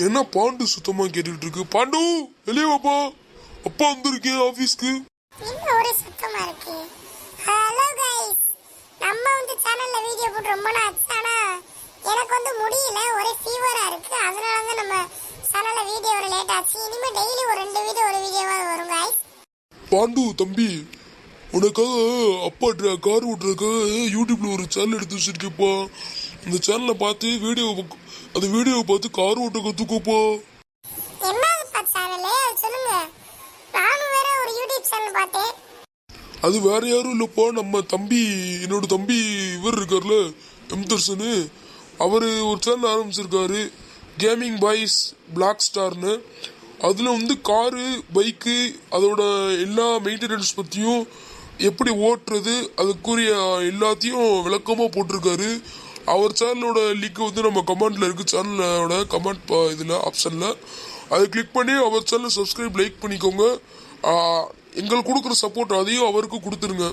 என்ன பாண்டு சுத்தமா கேட்டுட்டு இருக்கு? பாண்டு வெளியே வாப்பா, அப்பா வந்திருக்கேன் ஆபீஸ்க்கு. என்ன ஒரே சுத்தமா இருக்கு. ஹலோ गाइस, நம்ம வந்து சேனல்ல வீடியோ போட்டு ரொம்ப நாள் ஆச்சு. ஆனா எனக்கு வந்து முடியல, ஒரே ஃபீவரா இருக்கு. அதனால தான் நம்ம சேனல்ல வீடியோ வர லேட் ஆச்சு. இனிமே டெய்லி ஒரு 2 வீடியோ ஒரு வீடியோவா வரும் गाइस. பாண்டு தம்பி, உனக்காக அப்பா கார் ஓட்டுறதுக்காக யூடியூப்ல ஒரு சேனல் எடுத்து வச்சிருக்கேப்பா. அந்த சேனலை பார்த்து அந்த வீடியோவை பார்த்து கார் ஓட்ட கத்துக்கோப்பா. என்னப்பா சேனல் சொல்லுங்க. நானும் வேற ஒரு யூடியூப் சேனல் பார்த்தேன். அது வேற யாரும் இல்லப்பா, நம்ம தம்பி, என்னோட தம்பி இவர் இருக்கார்ல எம்தர்சனு, அவரு ஒரு சேனல் ஆரம்பிச்சிருக்காரு, கேமிங் பாய்ஸ் பிளாக் ஸ்டார்னு. அதில் வந்து காரு பைக்கு அதோட எல்லா மெயின்டெனன்ஸ் பற்றியும், எப்படி ஓட்டுறது அதுக்குரிய எல்லாத்தையும் விளக்கமாக போட்டிருக்காரு. அவர் சேனலோட லிங்க் வந்து நம்ம கமெண்ட்ல இருக்கு, சேனலோட கமெண்ட் இதில் ஆப்ஷனில் அதை கிளிக் பண்ணி அவர் சேனலை சப்ஸ்கிரைப் லைக் பண்ணிக்கோங்க. எங்களுக்கு கொடுக்குற சப்போர்ட் அதையும் அவருக்கு கொடுத்துருங்க.